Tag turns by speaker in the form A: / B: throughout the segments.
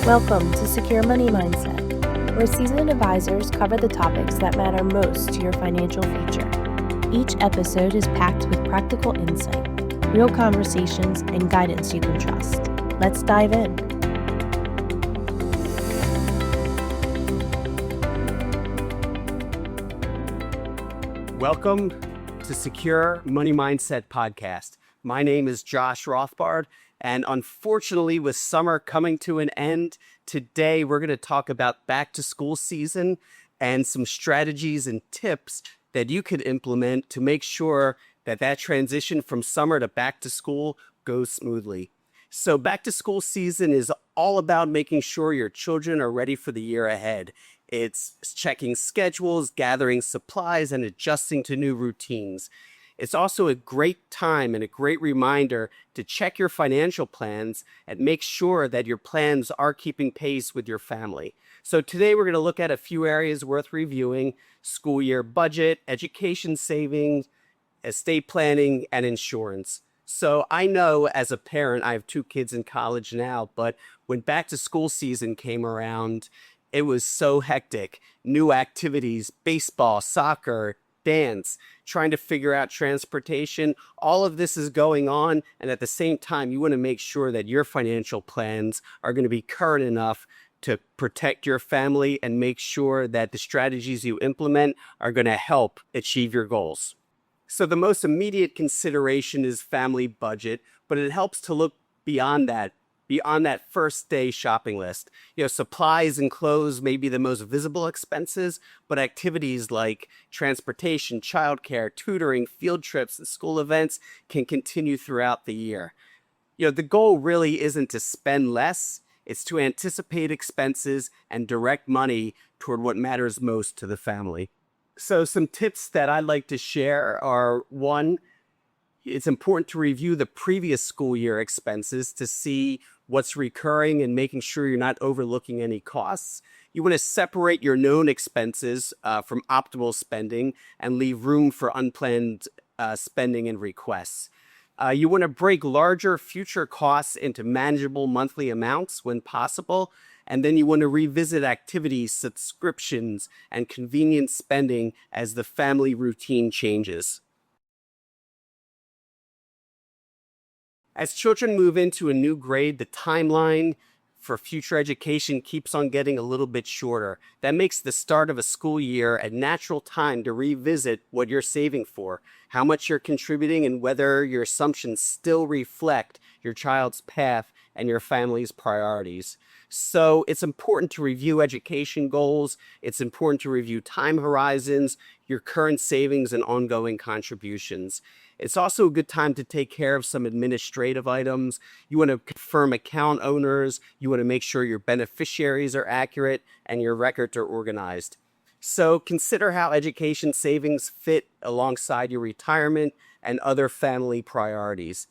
A: Welcome to Secure Money Mindset, where seasoned advisors cover the topics that matter most to your financial future. Each episode is packed with practical insight, real conversations, and guidance you can trust. Let's dive in.
B: Welcome to Secure Money Mindset Podcast. My name is Josh Rothbard, and unfortunately, with summer coming to an end, today we're going to talk about back to school season and some strategies and tips that you could implement to make sure that that transition from summer to back to school goes smoothly. So back to school season is all about making sure your children are ready for the year ahead. It's checking schedules, gathering supplies, and adjusting to new routines. It's also a great time and a great reminder to check your financial plans and make sure that your plans are keeping pace with your family. So today we're going to look at a few areas worth reviewing: school year budget, education savings, estate planning, and insurance. So I know as a parent, I have two kids in college now, but when back to school season came around, it was so hectic. New activities, baseball, soccer, dance, trying to figure out transportation. All of this is going on. And at the same time, you want to make sure that your financial plans are going to be current enough to protect your family and make sure that the strategies you implement are going to help achieve your goals. So the most immediate consideration is family budget, but it helps to look beyond that first day shopping list. Supplies and clothes may be the most visible expenses, but activities like transportation, childcare, tutoring, field trips, and school events can continue throughout the year. The goal really isn't to spend less, it's to anticipate expenses and direct money toward what matters most to the family. So some tips that I'd like to share are: one, it's important to review the previous school year expenses to see what's recurring and making sure you're not overlooking any costs. You want to separate your known expenses from optimal spending and leave room for unplanned spending and requests. You want to break larger future costs into manageable monthly amounts when possible. And then you want to revisit activities, subscriptions, and convenient spending as the family routine changes. As children move into a new grade, the timeline for future education keeps on getting a little bit shorter. That makes the start of a school year a natural time to revisit what you're saving for, how much you're contributing, and whether your assumptions still reflect your child's path and your family's priorities. So it's important to review education goals. It's important to review time horizons, your current savings, and ongoing contributions. It's also a good time to take care of some administrative items. You want to confirm account owners. You want to make sure your beneficiaries are accurate and your records are organized. So consider how education savings fit alongside your retirement and other family priorities.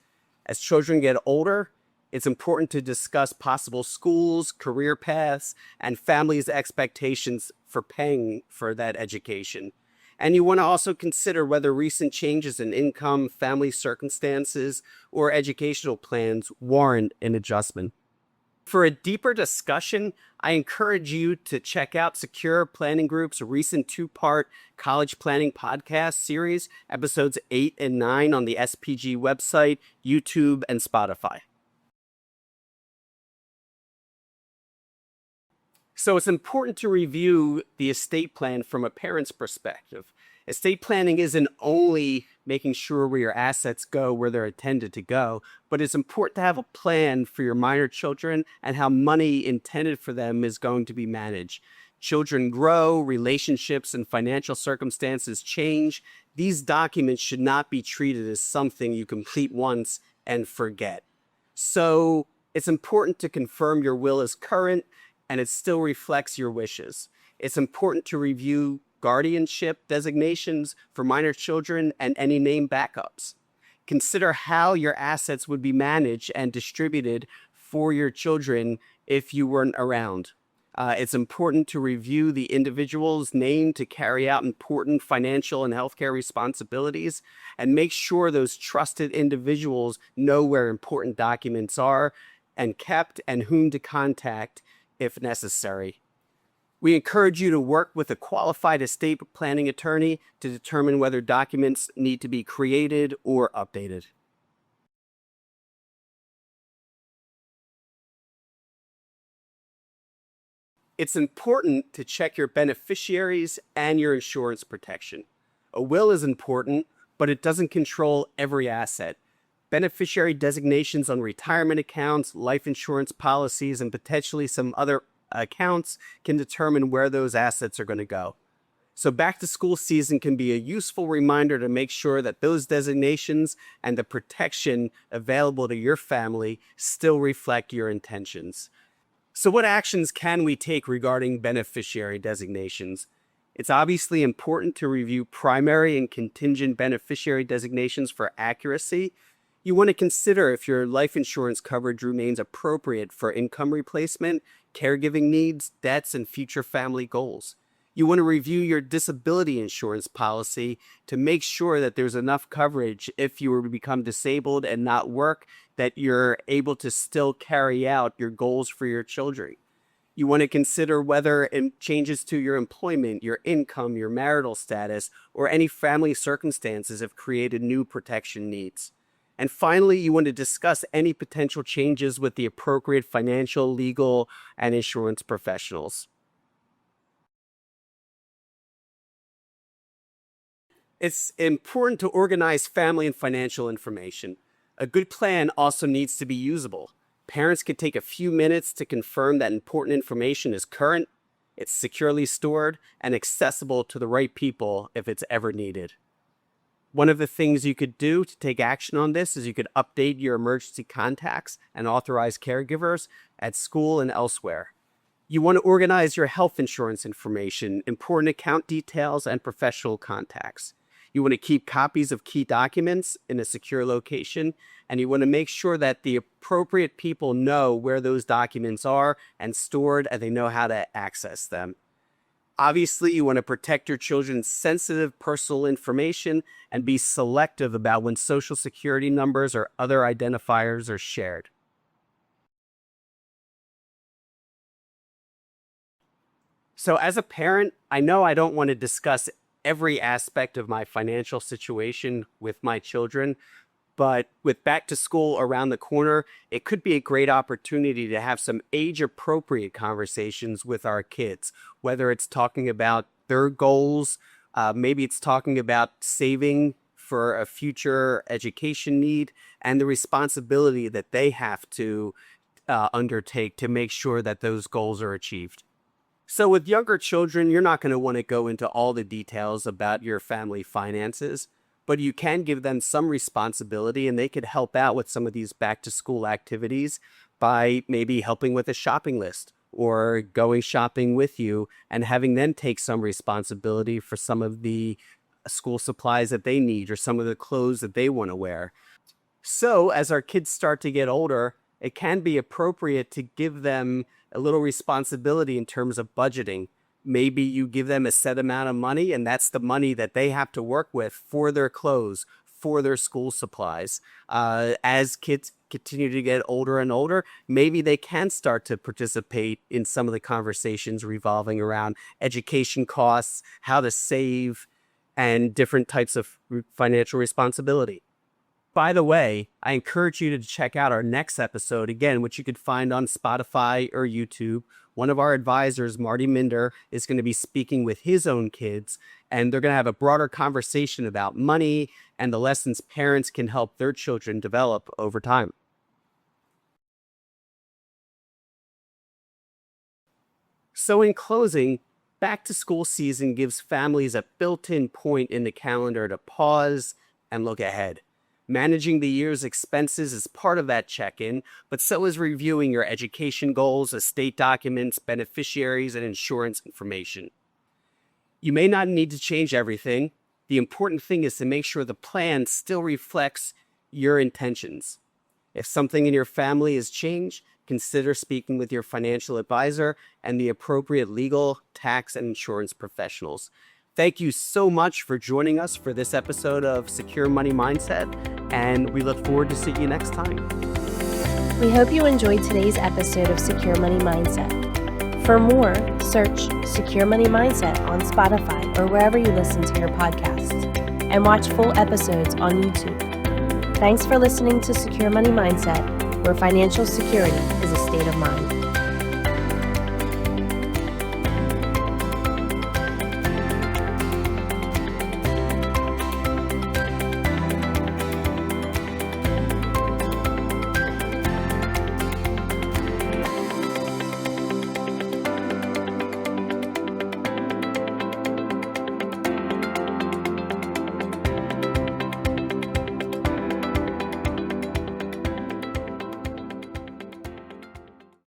B: As children get older, it's important to discuss possible schools, career paths, and families' expectations for paying for that education. And you want to also consider whether recent changes in income, family circumstances, or educational plans warrant an adjustment. For a deeper discussion, I encourage you to check out Secure Planning Group's recent two-part college planning podcast series, episodes 8 and 9 on the SPG website, YouTube, and Spotify. So it's important to review the estate plan from a parent's perspective. Estate planning isn't only making sure where your assets go where they're intended to go, but it's important to have a plan for your minor children and how money intended for them is going to be managed. Children grow, relationships and financial circumstances change. These documents should not be treated as something you complete once and forget. So it's important to confirm your will is current and it still reflects your wishes. It's important to review guardianship designations for minor children and any name backups. Consider how your assets would be managed and distributed for your children if you weren't around. It's important to review the individual's name to carry out important financial and healthcare responsibilities, and make sure those trusted individuals know where important documents are and kept and whom to contact if necessary. We encourage you to work with a qualified estate planning attorney to determine whether documents need to be created or updated. It's important to check your beneficiaries and your insurance protection. A will is important, but it doesn't control every asset. Beneficiary designations on retirement accounts, life insurance policies, and potentially some other accounts can determine where those assets are going to go. So back to school season can be a useful reminder to make sure that those designations and the protection available to your family still reflect your intentions. So what actions can we take regarding beneficiary designations? It's obviously important to review primary and contingent beneficiary designations for accuracy. You want to consider if your life insurance coverage remains appropriate for income replacement, caregiving needs, debts, and future family goals. You want to review your disability insurance policy to make sure that there's enough coverage if you were to become disabled and not work, that you're able to still carry out your goals for your children. You want to consider whether changes to your employment, your income, your marital status, or any family circumstances have created new protection needs. And finally, you want to discuss any potential changes with the appropriate financial, legal, and insurance professionals. It's important to organize family and financial information. A good plan also needs to be usable. Parents can take a few minutes to confirm that important information is current, it's securely stored, and accessible to the right people if it's ever needed. One of the things you could do to take action on this is you could update your emergency contacts and authorized caregivers at school and elsewhere. You want to organize your health insurance information, important account details, and professional contacts. You want to keep copies of key documents in a secure location, and you want to make sure that the appropriate people know where those documents are and stored, and they know how to access them. Obviously, you want to protect your children's sensitive personal information and be selective about when Social Security numbers or other identifiers are shared. So as a parent, I know I don't want to discuss every aspect of my financial situation with my children, but with back to school around the corner, it could be a great opportunity to have some age-appropriate conversations with our kids, whether it's talking about their goals, maybe it's talking about saving for a future education need, and the responsibility that they have to undertake to make sure that those goals are achieved. So with younger children, you're not going to want to go into all the details about your family finances, but you can give them some responsibility, and they could help out with some of these back to school activities by maybe helping with a shopping list or going shopping with you and having them take some responsibility for some of the school supplies that they need or some of the clothes that they want to wear. So as our kids start to get older, it can be appropriate to give them a little responsibility in terms of budgeting. Maybe you give them a set amount of money, and that's the money that they have to work with for their clothes, for their school supplies. As kids continue to get older and older, maybe they can start to participate in some of the conversations revolving around education costs, how to save, and different types of financial responsibility. By the way, I encourage you to check out our next episode, again, which you could find on Spotify or YouTube. One of our advisors, Marty Minder, is going to be speaking with his own kids, and they're going to have a broader conversation about money and the lessons parents can help their children develop over time. So in closing, back to school season gives families a built-in point in the calendar to pause and look ahead. Managing the year's expenses is part of that check-in, but so is reviewing your education goals, estate documents, beneficiaries, and insurance information. You may not need to change everything. The important thing is to make sure the plan still reflects your intentions. If something in your family has changed, consider speaking with your financial advisor and the appropriate legal, tax, and insurance professionals. Thank you so much for joining us for this episode of Secure Money Mindset, and we look forward to seeing you next time.
A: We hope you enjoyed today's episode of Secure Money Mindset. For more, search Secure Money Mindset on Spotify or wherever you listen to your podcasts, and watch full episodes on YouTube. Thanks for listening to Secure Money Mindset, where financial security is a state of mind.